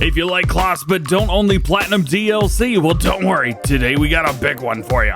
If you like Claas but don't only Platinum DLC, well, don't worry. Today we got a big one for you.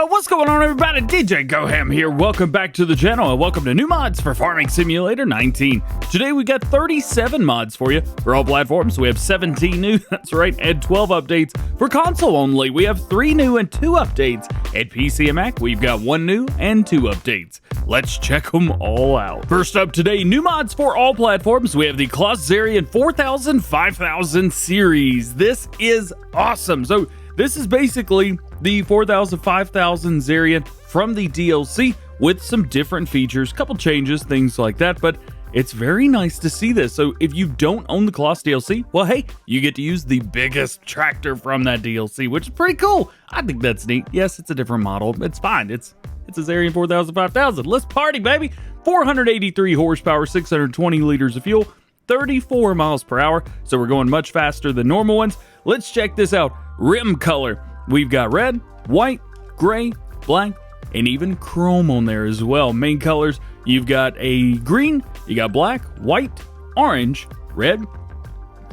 What's going on, everybody? DjGoHam here. Welcome back to the channel and welcome to new mods for Farming Simulator 19. Today we got 37 mods for you for all platforms. We have 17 new, that's right, and 12 updates for console only. We have 3 new and 2 updates. At PC and Mac, we've got 1 new and 2 updates. Let's check them all out. First up today, new mods for all platforms. We have the CLAAS Xerion 4000 5000 series. This is awesome. So this is basically the 4000 5000 Xerion from the DLC with some different features, couple changes, things like that, but it's very nice to see this. So if you don't own the CLAAS DLC, well, hey, you get to use the biggest tractor from that DLC, which is pretty cool. I think that's neat. Yes, it's a different model. It's fine. It's a Xerion 4000 5000. Let's party, baby. 483 horsepower, 620 liters of fuel, 34 miles per hour. So we're going much faster than normal ones. Let's check this out. Rim color. We've got red, white, gray, black, and even chrome on there as well. Main colors, you've got a green, you got black, white, orange, red,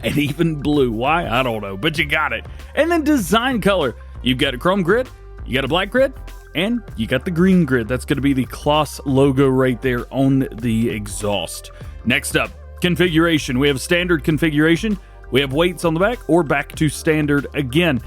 and even blue. Why? I don't know, but you got it. And then design color, you've got a chrome grid, you got a black grid, and you got the green grid. That's going to be the CLAAS logo right there on the exhaust. Next up, configuration. We have standard configuration. We have weights on the back or back to standard again.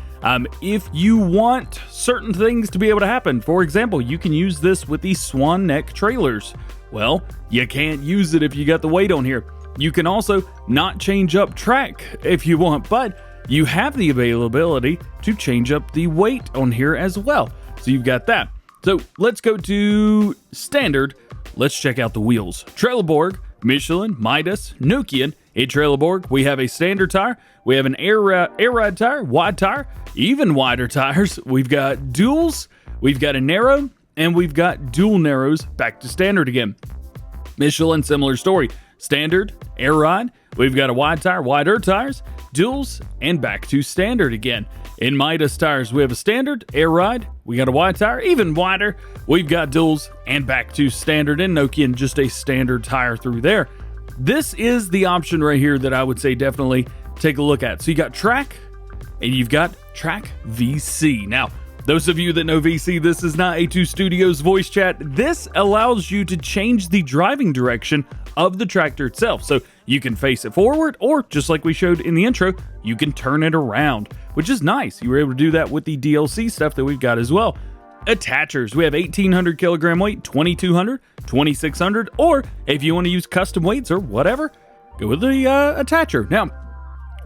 If you want certain things to be able to happen, for example, you can use this with the swan neck trailers. Well, you can't use it if you got the weight on here. You can also not change up track if you want, but you have the availability to change up the weight on here as well. So you've got that. So let's go to standard. Let's check out the wheels. Trelleborg, Michelin, Midas, Nokian. In Trelleborg, we have a standard tire, we have an air ride tire, wide tire, even wider tires. We've got duals, we've got a narrow, and we've got dual narrows back to standard again. Michelin, similar story. Standard, air ride, we've got a wide tire, wider tires, duals, and back to standard again. In Midas tires, we have a standard, air ride, we got a wide tire, even wider, we've got duals, and back to standard. In Nokian, just a standard tire through there. This is the option right here that I would say definitely take a look at. So you got track and you've got track VC. Now, those of you that know VC, this is not A2 Studios voice chat. This allows you to change the driving direction of the tractor itself. So you can face it forward or just like we showed in the intro, you can turn it around, which is nice. You were able to do that with the DLC stuff that we've got as well. Attachers, we have 1800 kilogram weight, 2200, 2600, or if you want to use custom weights or whatever, go with the attacher. Now,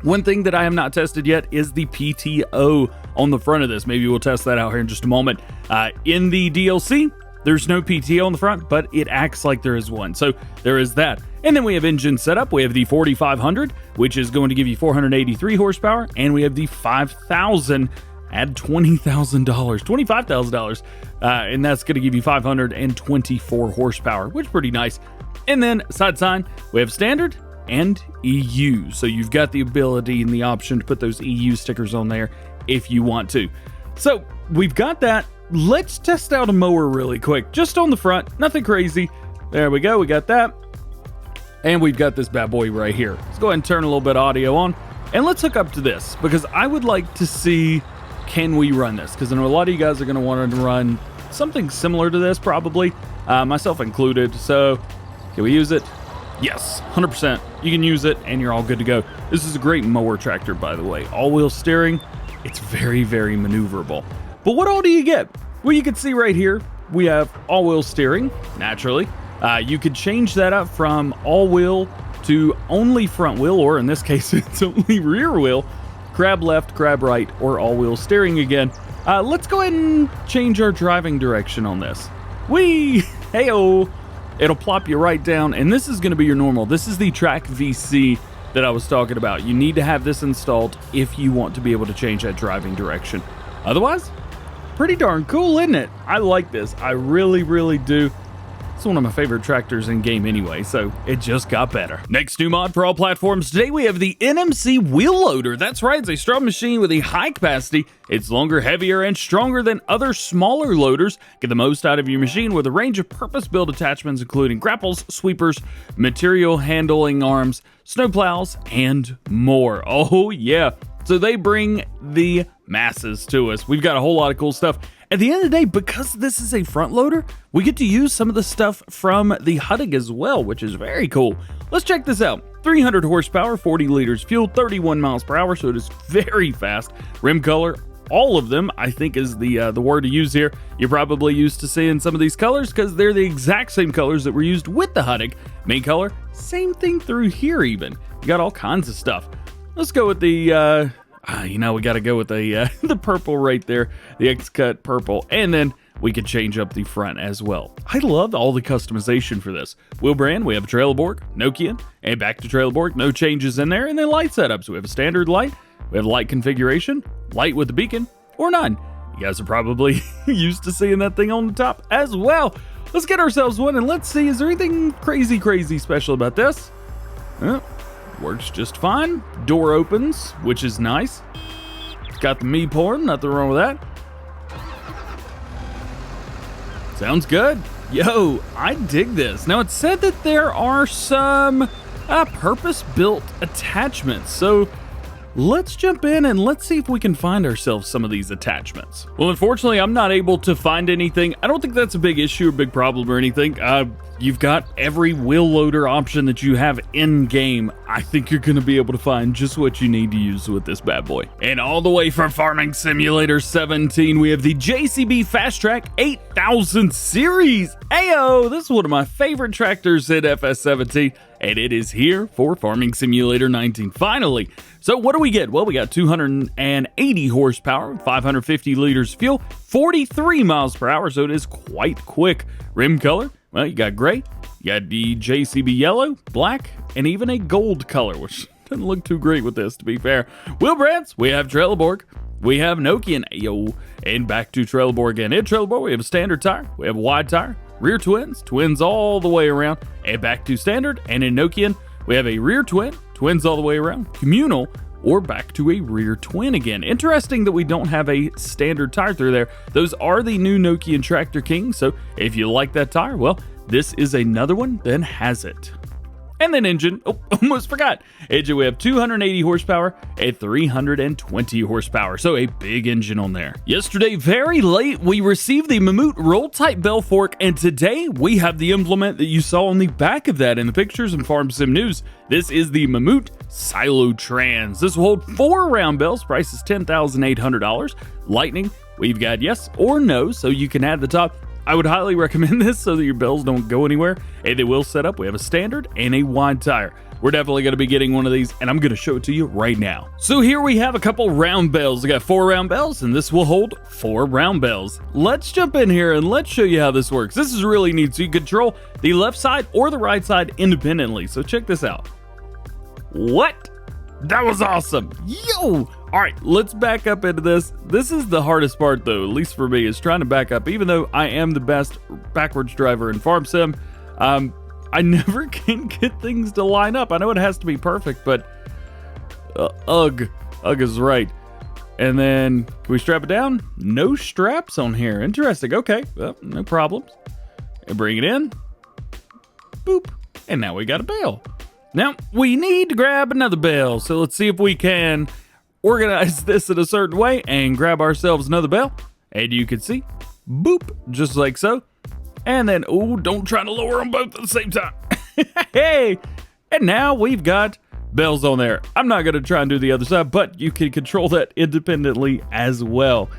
one thing that I have not tested yet is the PTO on the front of this. Maybe we'll test that out here in just a moment. In the DLC, there's no PTO on the front, but it acts like there is one. So there is that. And then we have engine setup. We have the 4500, which is going to give you 483 horsepower, and we have the 5000. Add $20,000, $25,000, and that's going to give you 524 horsepower, which is pretty nice. And then side sign, we have standard and EU. So you've got the ability and the option to put those EU stickers on there if you want to. So we've got that. Let's test out a mower really quick, just on the front, nothing crazy. There we go, we got that. And we've got this bad boy right here. Let's go ahead and turn a little bit of audio on, and let's hook up to this, because I would like to see, can we run this? Because I know a lot of you guys are going to want to run something similar to this, probably, myself included. So, can we use it? Yes, 100%. You can use it, and you're all good to go. This is a great mower tractor, by the way. All-wheel steering. It's very, very maneuverable. But what all do you get? Well, you can see right here, we have all-wheel steering, naturally. You could change that up from all-wheel to only front wheel, or in this case, it's only rear wheel. Grab left, grab right, or all-wheel steering again. Let's go ahead and change our driving direction on this. Whee! Hey-oh! It'll plop you right down, and this is going to be your normal. This is the track VC that I was talking about. You need to have this installed if you want to be able to change that driving direction. Otherwise, pretty darn cool, isn't it? I like this. I really, really do. It's one of my favorite tractors in game anyway, so it just got better. Next new mod for all platforms today, we have the NMC Wheel Loader. That's right, it's a straw machine with a high capacity. It's longer, heavier, and stronger than other smaller loaders. Get the most out of your machine with a range of purpose-built attachments, including grapples, sweepers, material handling arms, snow plows, and more. Oh yeah, so they bring the masses to us. We've got a whole lot of cool stuff. At the end of the day, because this is a front loader, we get to use some of the stuff from the Huttig as well, which is very cool. Let's check this out. 300 horsepower, 40 liters fuel, 31 miles per hour, so it is very fast. Rim color, all of them, I think is the word to use here. You're probably used to seeing some of these colors because they're the exact same colors that were used with the Huttig. Main color, same thing through here even. You got all kinds of stuff. Let's go with the... we got to go with the purple right there, the X-Cut purple, and then we can change up the front as well. I love all the customization for this. Wheel brand, we have Trelleborg, Nokian, and back to Trelleborg, no changes in there, and then light setups. We have a standard light, we have light configuration, light with the beacon, or none. You guys are probably used to seeing that thing on the top as well. Let's get ourselves one, and let's see, is there anything crazy special about this? Works just fine. Door opens, which is nice. It's got the me porn, nothing wrong with that. Sounds good. Yo, I dig this. Now, it said that there are some purpose-built attachments, so let's jump in and let's see if we can find ourselves some of these attachments. Well, unfortunately, I'm not able to find anything. I don't think that's a big issue or big problem or anything. You've got every wheel loader option that you have in game. I think you're going to be able to find just what you need to use with this bad boy. And all the way from Farming Simulator 17, we have the JCB Fastrac 8000 Series. Ayo, this is one of my favorite tractors in FS17, and it is here for Farming Simulator 19, finally. So what do we get? Well, we got 280 horsepower, 550 liters fuel, 43 miles per hour, so it is quite quick. Rim color, well, you got gray, you got the JCB yellow, black, and even a gold color, which doesn't look too great with this, to be fair. Wheel brands, we have Trelleborg, we have Nokian, and back to Trelleborg again. In Trelleborg, we have a standard tire, we have a wide tire, rear twins all the way around, and back to standard. And in Nokian, we have a rear twins all the way around, communal, or back to a rear twin again. Interesting that we don't have a standard tire through there. Those are the new Nokian Tractor King, so if you like that tire, well, this is another one that has it. And then engine, almost forgot. Engine, we have 280 horsepower and 320 horsepower, so a big engine on there. Yesterday, very late, we received the Mammut roll-type bell fork, and today we have the implement that you saw on the back of that in the pictures in Farm Sim News. This is the Mammut Silo Trans. This will hold 4 round bells, price is $10,800. Lightning, we've got yes or no, so you can add the top. I would highly recommend this so that your bells don't go anywhere, and they will set up. We have a standard and a wide tire. We're definitely going to be getting one of these, and I'm going to show it to you right now. So here we have a couple round bells. We got 4 round bells, and this will hold 4 round bells. Let's jump in here and let's show you how this works. This is really neat, so you control the left side or the right side independently. So check this out. What? That was awesome. Yo! All right, let's back up into this. This is the hardest part, though, at least for me, is trying to back up. Even though I am the best backwards driver in Farm Sim, I never can get things to line up. I know it has to be perfect, but ugh is right. And then, can we strap it down? No straps on here. Interesting. Okay, well, no problems. And bring it in. Boop. And now we got a bale. Now, we need to grab another bell, so let's see if we can organize this in a certain way and grab ourselves another bell. And you can see, boop, just like so. And then, oh, don't try to lower them both at the same time. Hey, and now we've got bells on there. I'm not going to try and do the other side, but you can control that independently as well.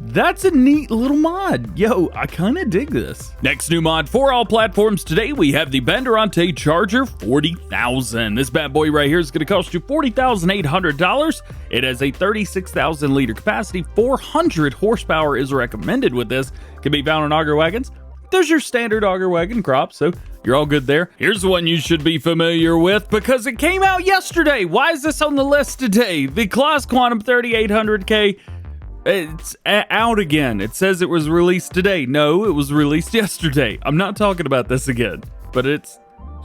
That's a neat little mod. Yo, I kind of dig this. Next new mod for all platforms today, we have the BANDEIRANTE Charger 40,000. This bad boy right here is going to cost you $40,800. It has a 36,000 liter capacity. 400 horsepower is recommended with this. Can be found on auger wagons. There's your standard auger wagon crop, so you're all good there. Here's one you should be familiar with because it came out yesterday. Why is this on the list today? The Claas Quantum 3800K It's out again. It says it was released today. No, it was released yesterday. I'm not talking about this again, but it's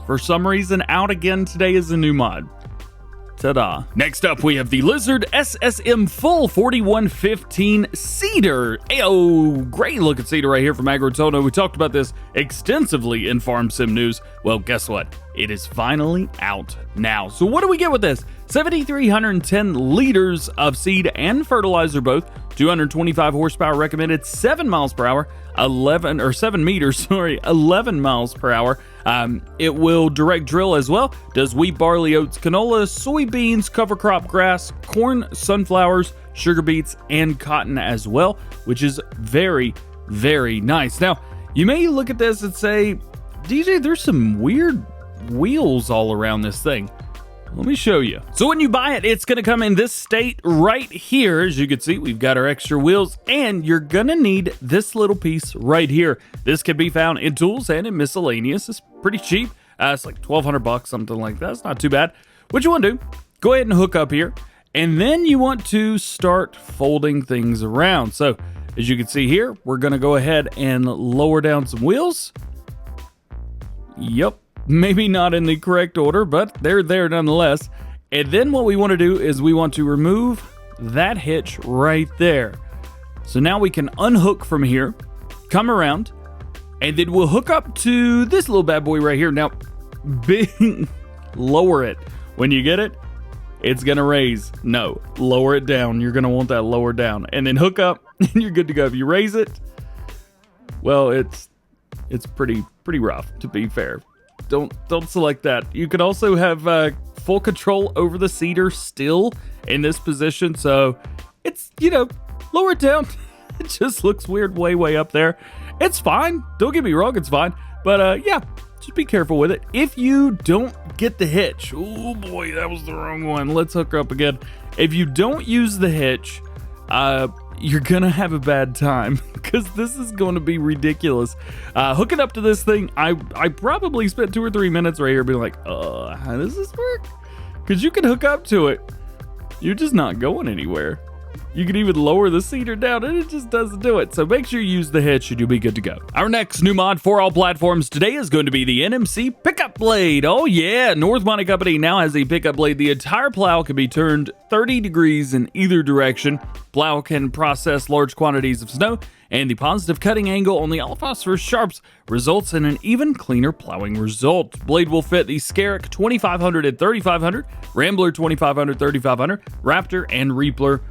for some reason out again today as a new mod. Ta-da. Next up, we have the Lizard SSM Full 4115 Seeder. Ayo, great looking seeder right here from Agrotona. We talked about this extensively in Farm Sim News. Well, guess what? It is finally out now. So what do we get with this? 7,310 liters of seed and fertilizer both, 225 horsepower recommended, 7 miles per hour, 7 meters, 11 miles per hour. It will direct drill as well. Does wheat, barley, oats, canola, soybeans, cover crop grass, corn, sunflowers, sugar beets, and cotton as well, which is very, very nice. Now, you may look at this and say, DJ, there's some weird wheels all around this thing. Let me show you. So when you buy it, it's going to come in this state right here. As you can see, we've got our extra wheels, and you're going to need this little piece right here. This can be found in tools and in miscellaneous. It's pretty cheap. It's like $1,200, something like that. It's not too bad. What you want to do, go ahead and hook up here, and then you want to start folding things around. So as you can see here, we're going to go ahead and lower down some wheels. Yep. Maybe not in the correct order, but they're there nonetheless. And then what we want to do is we want to remove that hitch right there. So now we can unhook from here, come around, and then we'll hook up to this little bad boy right here. Now, lower it. When you get it, it's going to raise. No, lower it down. You're going to want that lower down. And then hook up, and you're good to go. If you raise it, well, it's pretty rough, to be fair. Don't select that. You could also have full control over the seeder still in this position. So it's, lower it down. It just looks weird way up there. It's fine. Don't get me wrong. It's fine. But yeah, just be careful with it. If you don't get the hitch, oh boy, that was the wrong one. Let's hook her up again. If you don't use the hitch, you're gonna have a bad time because this is going to be ridiculous. Hooking up to this thing, I probably spent 2 or 3 minutes right here being like, how does this work? Because you can hook up to it, you're just not going anywhere. You can even lower the seeder down and it just doesn't do it. So make sure you use the hitch and you'll be good to go. Our next new mod for all platforms today is going to be the NMC Pickup Blade. Oh yeah, North Mining Company now has a pickup blade. The entire plow can be turned 30 degrees in either direction. Plow can process large quantities of snow, and the positive cutting angle on the all-phosphorus sharps results in an even cleaner plowing result. Blade will fit the Scarok 2500 and 3500, Rambler 2500, 3500, Raptor, and Reaper,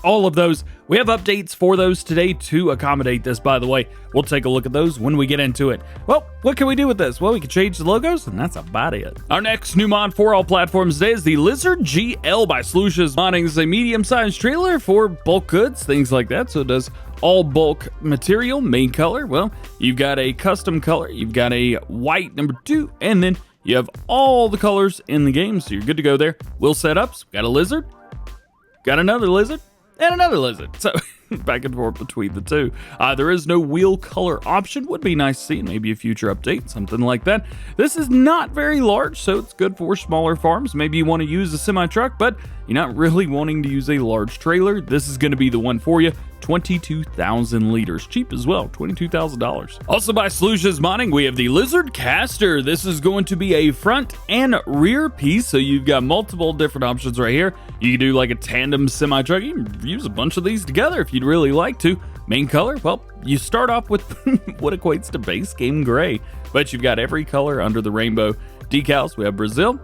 all of those. We have updates for those today to accommodate this, by the way. We'll take a look at those when we get into it. Well, what can we do with this? Well, we can change the logos, and that's about it. Our next new mod for all platforms today is the Lizard GL by Slush's Modding. Is a medium-sized trailer for bulk goods, things like that. So it does all bulk material. Main color, well, you've got a custom color, you've got a white number 2, and then you have all the colors in the game, so you're good to go there. Wheel setups, got a lizard, got another lizard, and another lizard. So back and forth between the two. There is no wheel color option. Would be nice to see maybe a future update, something like that. This is not very large, so it's good for smaller farms. Maybe you want to use a semi-truck, but you're not really wanting to use a large trailer. This is going to be the one for you. 22,000 liters. Cheap as well, $22,000. Also by Slush's Modding, we have the Lizard Caastor. This is going to be a front and rear piece, so you've got multiple different options right here. You can do like a tandem semi-truck. You can use a bunch of these together if you'd really like to. Main color, well, you start off with what equates to base game gray, but you've got every color under the rainbow. Decals, we have Brazil,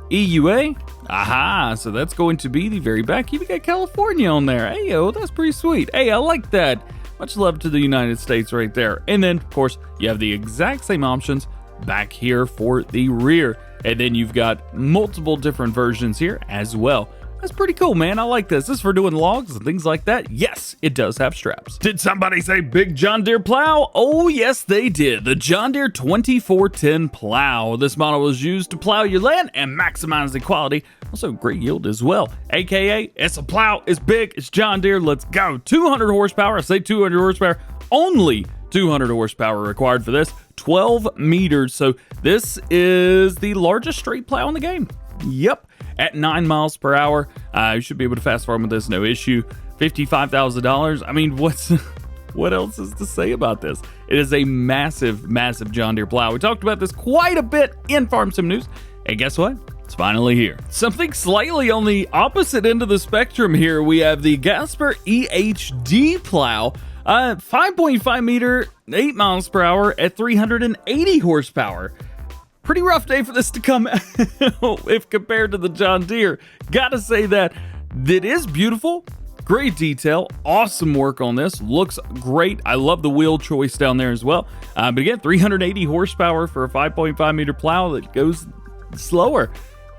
EUA, aha, so that's going to be the very back. You've got California on there. Hey, yo, that's pretty sweet. Hey, I like that. Much love to the United States right there. And then, of course, you have the exact same options back here for the rear. And then you've got multiple different versions here as well. That's pretty cool, man. I like this. This is for doing logs and things like that. Yes, it does have straps. Did somebody say big John Deere plow? Oh, yes, they did. The John Deere 2410 plow. This model was used to plow your land and maximize the quality. Also, great yield as well. AKA, it's a plow. It's big. It's John Deere. Let's go. 200 horsepower. I say 200 horsepower. Only 200 horsepower required for this. 12 meters. So this is the largest straight plow in the game. Yep. at 9 miles per hour. You should be able to fast farm with this, no issue. $55,000. I mean, what else is to say about this? It is a massive, massive John Deere plow. We talked about this quite a bit in Farm Sim News, and guess what? It's finally here. Something slightly on the opposite end of the spectrum here. We have the GASPCR EHD plow, 5.5 meter, 8 miles per hour at 380 horsepower. Pretty rough day for this to come out if compared to the John Deere. Gotta say that it is beautiful. Great detail, awesome work on this, looks great. I love the wheel choice down there as well. But again, 380 horsepower for a 5.5 meter plow that goes slower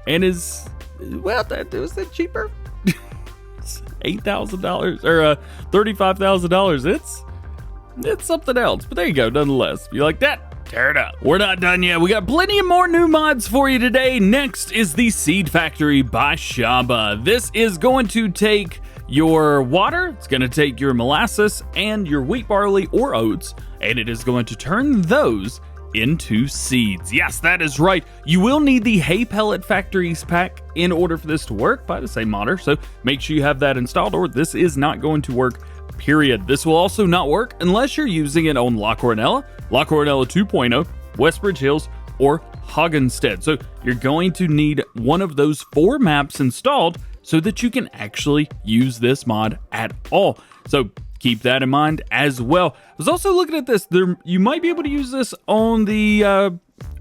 and is, well, was that cheaper? $8,000 or $35,000. It's something else, but there you go, nonetheless. If you like that, tear it up. We're not done yet. We got plenty of more new mods for you today. Next is the Seed Factory by Shaba. This is going to take your water, it's going to take your molasses and your wheat, barley, or oats, and it is going to turn those into seeds. Yes, that is right. You will need the Hay Pellet Factories pack in order for this to work by the same modder, so make sure you have that installed or this is not going to work, period. This will also not work unless you're using it on La Coronella, La Coronella 2.0, Westbridge Hills, or Hoggenstead. So you're going to need one of those 4 maps installed so that you can actually use this mod at all. So keep that in mind as well. I was also looking at this. You might be able to use this on the,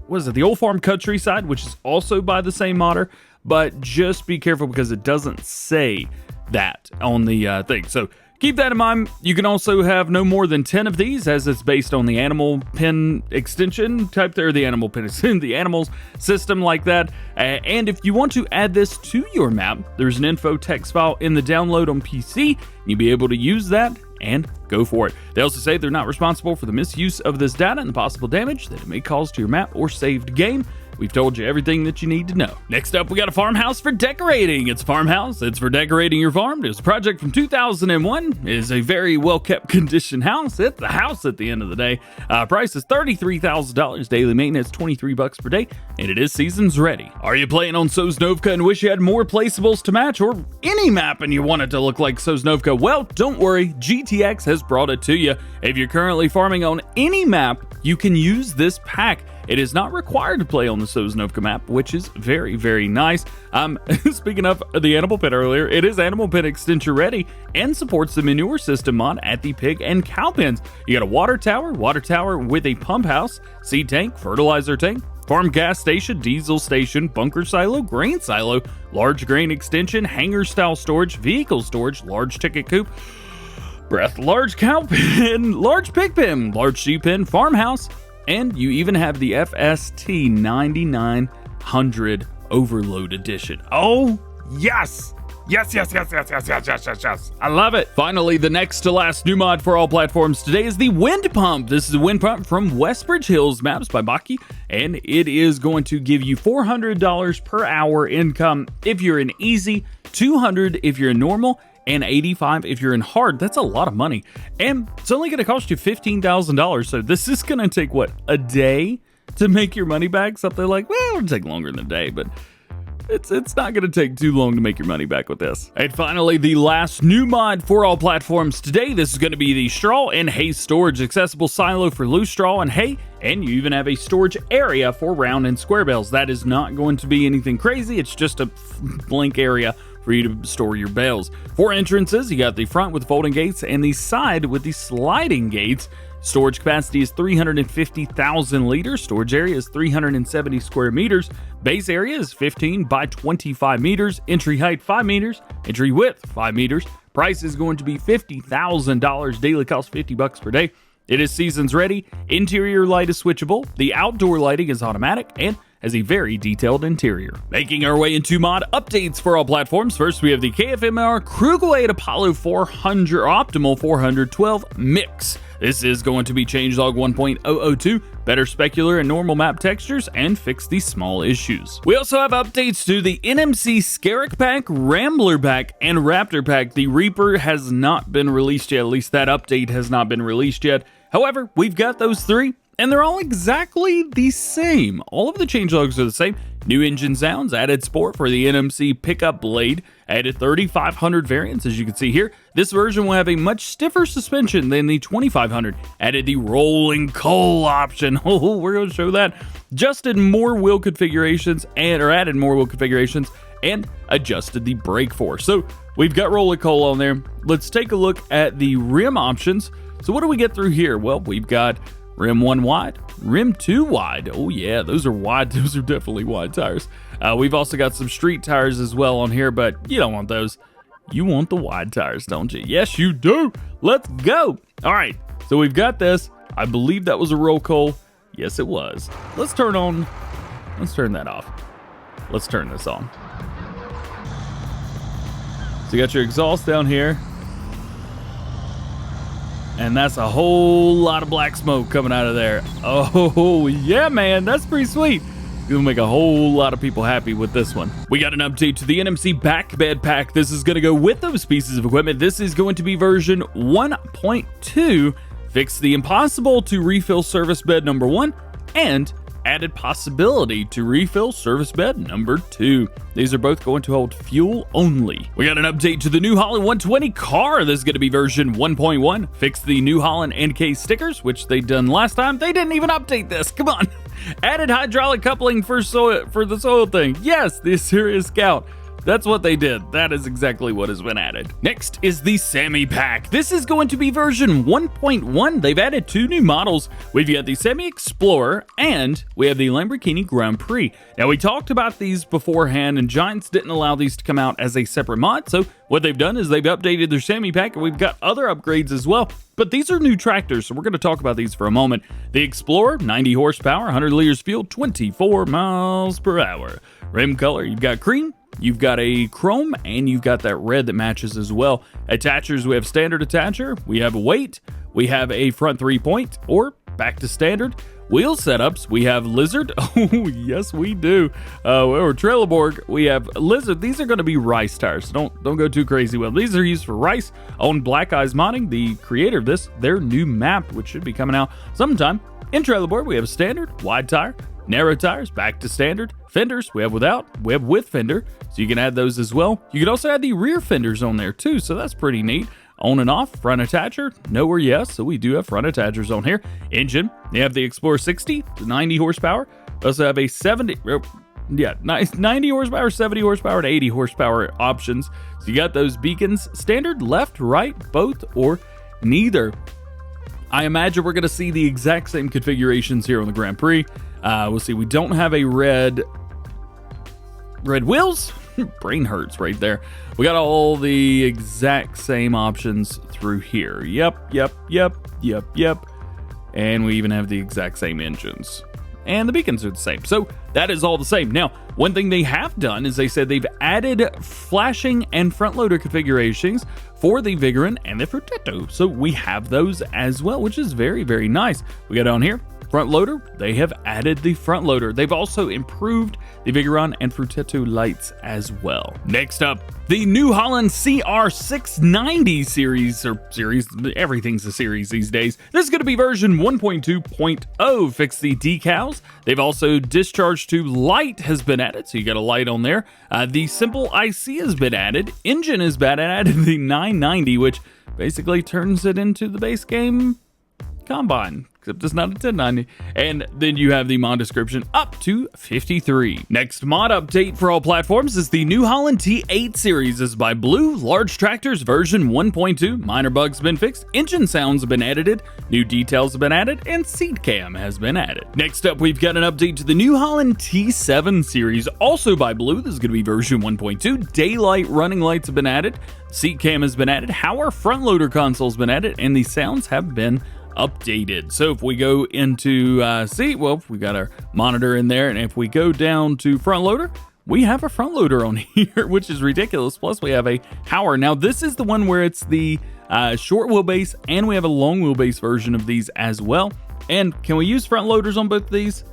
the Old Farm Countryside, which is also by the same modder, but just be careful because it doesn't say that on the thing. So keep that in mind. You can also have no more than 10 of these, as it's based on the animal pen extension type there, the animal pen, the animals system like that. And if you want to add this to your map, there's an info text file in the download on PC. You'll be able to use that and go for it. They also say they're not responsible for the misuse of this data and the possible damage that it may cause to your map or saved game. We've told you everything that you need to know. Next up, we got a Farmhouse for Decorating. It's a farmhouse. It's for decorating your farm. It was a project from 2001. It is a very well-kept condition house. It's the house at the end of the day. Price is $33,000. Daily maintenance, $23 per day. And it is seasons ready. Are you playing on Sosnovka and wish you had more placeables to match or any map and you want it to look like Sosnovka? Well, don't worry. GTX has brought it to you. If you're currently farming on any map, you can use this pack. It is not required to play on the Sosnovka map, which is very, very nice. Speaking of the animal pen earlier, it is animal pen extension ready and supports the manure system mod at the pig and cow pens. You got a water tower with a pump house, seed tank, fertilizer tank, farm gas station, diesel station, bunker silo, grain silo, large grain extension, hanger style storage, vehicle storage, large ticket coop, large cow pen, large pig pen, large sheep pen, farmhouse, and you even have the FST 9900 Overload Edition. Oh, yes! Yes. I love it. Finally, the next to last new mod for all platforms today is the Wind Pump. This is a wind pump from Westbridge Hills Maps by Baki, and it is going to give you $400 per hour income if you're in easy, $200 if you're in normal, and $85 if you're in hard. That's a lot of money. And it's only going to cost you $15,000. So this is going to take, what, a day to make your money back? Something like, well, it'll take longer than a day, but it's not going to take too long to make your money back with this. And finally, the last new mod for all platforms today. This is going to be the straw and hay storage. Accessible silo for loose straw and hay. And you even have a storage area for round and square bales. That is not going to be anything crazy. It's just a blank area for you to store your bales. 4 entrances, you got the front with folding gates and the side with the sliding gates. Storage capacity is 350,000 liters. Storage area is 370 square meters. Base area is 15 by 25 meters. Entry height 5 meters. Entry width 5 meters. Price is going to be $50,000. Daily cost $50 per day. It is seasons ready. Interior light is switchable. The outdoor lighting is automatic and has a very detailed interior. Making our way into mod updates for all platforms. First, we have the KFMR Krukowiak Apollo 400 Optimal 412 Mix. This is going to be changelog 1.002, better specular and normal map textures, and fix the small issues. We also have updates to the NMC Scarok pack, Rambler pack, and Raptor pack. The Reaper has not been released yet, at least that update has not been released yet. However, we've got those 3. and they're all exactly the same. All of the changelogs are the same. New engine sounds, added sport for the NMC Pickup Blade, added 3500 variants, as you can see here. This version will have a much stiffer suspension than the 2500. Added the rolling coal option. Oh, we're going to show that. Adjusted more wheel configurations and adjusted the brake force. So we've got rolling coal on there. Let's take a look at the rim options. So what do we get through here? Well, we've got rim 1 wide, rim 2 wide. Oh yeah, those are wide. Those are definitely wide tires. We've also got some street tires as well on here, but you don't want those. You want the wide tires, don't you? Yes, you do. Let's go. All right, so we've got this. I believe that was a roll coal. Yes, it was. Let's turn that off. Let's turn this on. So you got your exhaust down here. And that's a whole lot of black smoke coming out of there. Oh, yeah, man, that's pretty sweet. You'll make a whole lot of people happy with this one. We got an update to the NMC Backbed Pack. This is going to go with those pieces of equipment. This is going to be version 1.2. Fix the impossible to refill service bed number 1 and added possibility to refill service bed number 2. These are both going to hold fuel only. We got an update to the NewHolland 120 car. This is going to be version 1.1. Fix the NewHolland NK stickers, which they done last time. They didn't even update this. Come on. Added hydraulic coupling for the soil thing. Yes, the Serious Scout. That's what they did. That is exactly what has been added. Next is the Semi Pack. This is going to be version 1.1. They've added 2 new models. We've got the Semi Explorer and we have the Lamborghini Grand Prix. Now, we talked about these beforehand and Giants didn't allow these to come out as a separate mod. So what they've done is they've updated their Semi Pack and we've got other upgrades as well. But these are new tractors, so we're going to talk about these for a moment. The Explorer, 90 horsepower, 100 liters fuel, 24 miles per hour. Rim color, you've got cream. You've got a chrome and you've got that red that matches as well. Attachers, we have standard attacher, we have a weight, we have a front 3-point or back to standard. Wheel setups, we have Lizard. Oh, yes, we do. Or Trelleborg, we have Lizard. These are going to be Rice tires. Don't go too crazy with them. These are used for Rice. On Black Eyes Modding, the creator of this, their new map, which should be coming out sometime. In Trelleborg, we have a standard wide tire. Narrow tires, back to standard. Fenders, we have without, we have with fender, so you can add those as well. You can also add the rear fenders on there too, so that's pretty neat. On and off, front attacher, nowhere, yes, so we do have front attachers on here. Engine, you have the Explorer 60 to 90 horsepower. We also have a 90 horsepower, 70 horsepower, and 80 horsepower options. So you got those beacons, standard, left, right, both, or neither. I imagine we're going to see the exact same configurations here on the Grand Prix. We'll see. We don't have a red wheels. Brain hurts right there. We got all the exact same options through here. Yep. And we even have the exact same engines. And the beacons are the same. So that is all the same. Now, one thing they have done is they said they've added flashing and front loader configurations for the Vigorant and the Frutetto. So we have those as well, which is very, very nice. We got on here. Front loader, they have added the front loader. They've also improved the Vigorant and Frutetto lights as well. Next up, the NewHolland CR 690 series, everything's a series these days. This is going to be version 1.2.0. Fix the decals. They've also discharge to light has been added, so you got a light on there. The simple IC has been added. Engine has been added, the 990, which basically turns it into the base game Combine, except it's not a 1090. And then you have the mod description up to 53. Next mod update for all platforms is the NewHolland T8 Series. This is by Blue. Large tractors version 1.2. Minor bugs have been fixed. Engine sounds have been edited. New details have been added. And seat cam has been added. Next up, we've got an update to the NewHolland T7 Series, also by Blue. This is going to be version 1.2. Daylight running lights have been added. Seat cam has been added. Our front loader console has been added. And the sounds have been updated. So if we go into we got our monitor in there, and if we go down to front loader, we have a front loader on here, which is ridiculous. Plus we have a Hauer. Now this is the one where it's the short wheelbase, and we have a long wheelbase version of these as well. And can we use front loaders on both of these?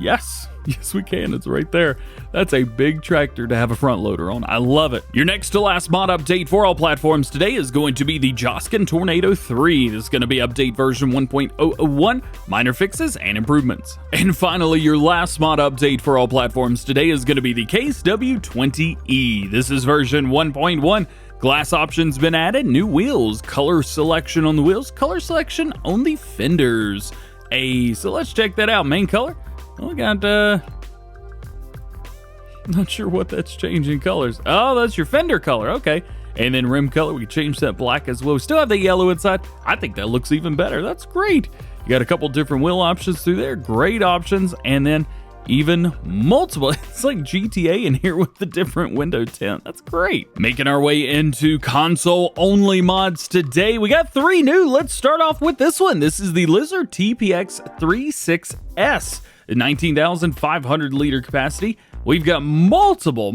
Yes, yes we can. It's right there. That's a big tractor to have a front loader on. I love it. Your next to last mod update for all platforms today is going to be the Joskin Tornado 3. This is going to be update version 1.001, minor fixes and improvements. And finally, your last mod update for all platforms today is going to be the Case W20E. This is version 1.1. Glass options been added, new wheels, color selection on the wheels, color selection on the fenders. So let's check that out. Main color. Well, we got, not sure what that's changing colors. Oh, that's your fender color. Okay. And then rim color, we changed that black as well. We still have the yellow inside. I think that looks even better. That's great. You got a couple different wheel options through there. Great options. And then even multiple. It's like GTA in here with the different window tint. That's great. Making our way into console only mods today. We got 3 new. Let's start off with this one. This is the Lizard TPX 36S, 19,500 liter capacity. We've got multiple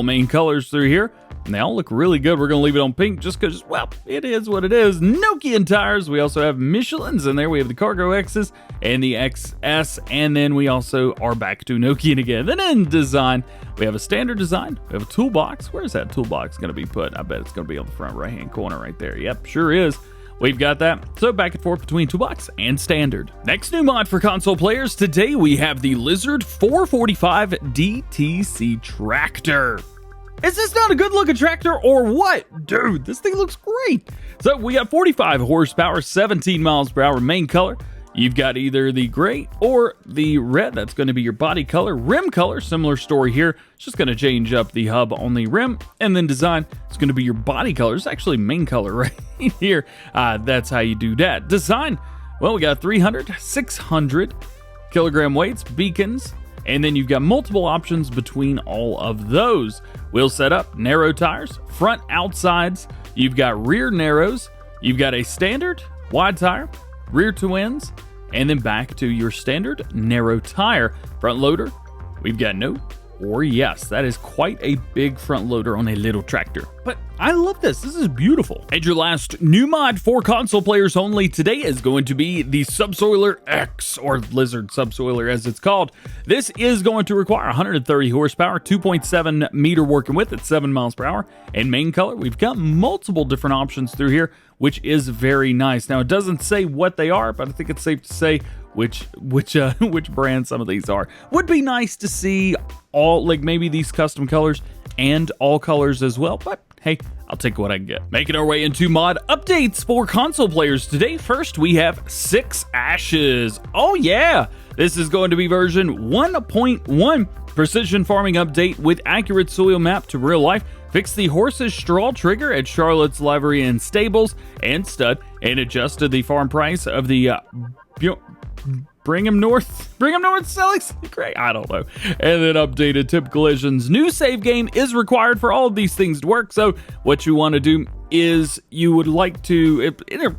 main colors through here, and they all look really good. We're going to leave it on pink just because, well, it is what it is. Nokian tires. We also have Michelin's in there. We have the Cargo X's and the XS, and then we also are back to Nokian again. Then in design, we have a standard design. We have a toolbox. Where's that toolbox going to be put? I bet it's going to be on the front right-hand corner right there. Yep, sure is. We've got that. So back and forth between toolbox and standard. Next new mod for console players. Today we have the Lizard 445 DTC tractor. Is this not a good looking tractor or what? Dude, this thing looks great. So we got 45 horsepower, 17 miles per hour main color. You've got either the gray or the red. That's going to be your body color. Rim color, similar story here. It's just going to change up the hub on the rim. And then design, it's going to be your body color. It's actually main color right here. That's how you do that. Design, well, we got 300, 600 kilogram weights, beacons, and then you've got multiple options between all of those. Wheel setup, narrow tires, front outsides. You've got rear narrows. You've got a standard wide tire, rear twins, and then back to your standard narrow tire. Front loader, we've got no or yes. That is quite a big front loader on a little tractor. But I love this. This is beautiful. And your last new mod for console players only today is going to be the Subsoiler X, or Lizard Subsoiler as it's called. This is going to require 130 horsepower, 2.7 meter working width at 7 miles per hour. And main color, we've got multiple different options through here, which is very nice. Now, it doesn't say what they are, but I think it's safe to say which brand some of these are. Would be nice to see all, like maybe these custom colors and all colors as well, but hey, I'll take what I can get. Making our way into mod updates for console players today. First, we have 6 Ashes. Oh yeah, this is going to be version 1.1 precision farming update with accurate soil map to real life. Fix the horse's straw trigger at Charlotte's Livery and Stables and Stud, and adjusted the farm price of the Brigham North Celix? Great, I don't know. And then updated tip collisions. New save game is required for all of these things to work. So what you want to do is you would like to, in a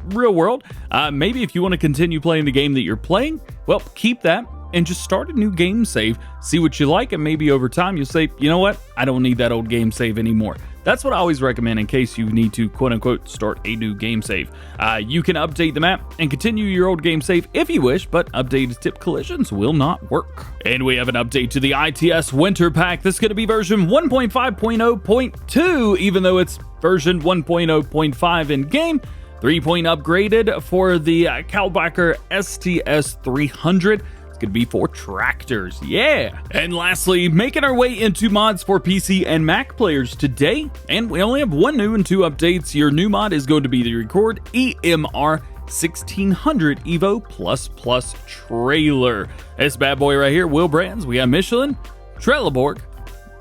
real world, maybe if you want to continue playing the game that you're playing, well, keep that and just start a new game save. See what you like, and maybe over time you'll say, you know what, I don't need that old game save anymore. That's what I always recommend in case you need to, quote unquote, start a new game save. You can update the map and continue your old game save if you wish, but updated tip collisions will not work. And we have an update to the ITS Winter Pack. This is going to be version 1.5.0.2, even though it's version 1.0.5 in game. 3-point upgraded for the Krukowiak STS 300. Could be for tractors, yeah. And lastly, making our way into mods for PC and Mac players today, and we only have 1 new and 2 updates. Your new mod is going to be the Record EMR 1600 Evo++ trailer. This bad boy right here, wheel brands, we have Michelin, Trelleborg,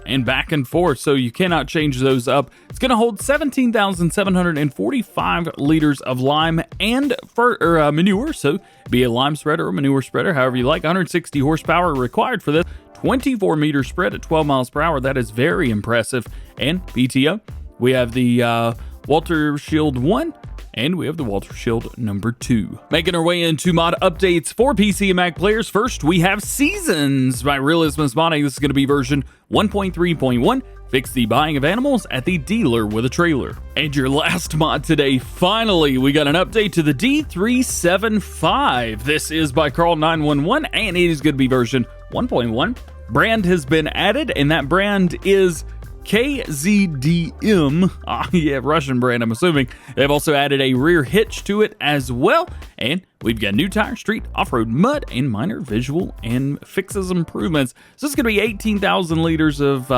and back and forth, so you cannot change those up. It's going to hold 17,745 liters of lime and manure, so be a lime spreader or manure spreader, however you like. 160 horsepower required for this. 24 meter spread at 12 miles per hour. That is very impressive. And PTO, we have the Walter Shield 1, and we have the Walter Shield number 2. Making our way into mod updates for PC and Mac players. First, we have Seasons by Realismus Modding. This is going to be version 1.3.1. fix the buying of animals at the dealer with a trailer. And your last mod today, finally, we got an update to the D375. This is by Carl911, and it is going to be version 1.1. Brand has been added, and that brand is KZDM. Yeah, Russian brand, I'm assuming. They've also added a rear hitch to it as well. And we've got new tire, street, off-road mud, and minor visual and fixes improvements. So this is going to be 18,000 liters of,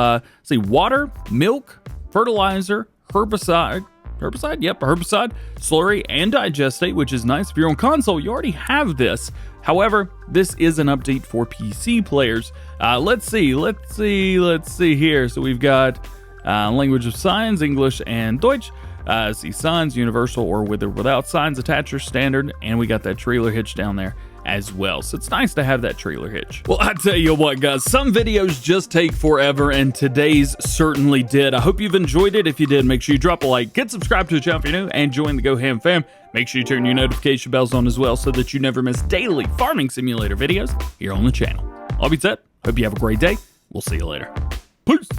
water, milk, fertilizer, herbicide, slurry, and digestate, which is nice. If you're on console, you already have this. However, this is an update for PC players. Let's see here. So we've got language of signs, English and Deutsch. See signs, universal or with or without signs, attacher, standard, and we got that trailer hitch down there as well. So it's nice to have that trailer hitch. Well, I tell you what, guys, some videos just take forever, and today's certainly did. I hope you've enjoyed it. If you did, make sure you drop a like, get subscribed to the channel if you're new, and join the GoHam fam. Make sure you turn your notification bells on as well so that you never miss daily farming simulator videos here on the channel. All being said, hope you have a great day. We'll see you later. Peace.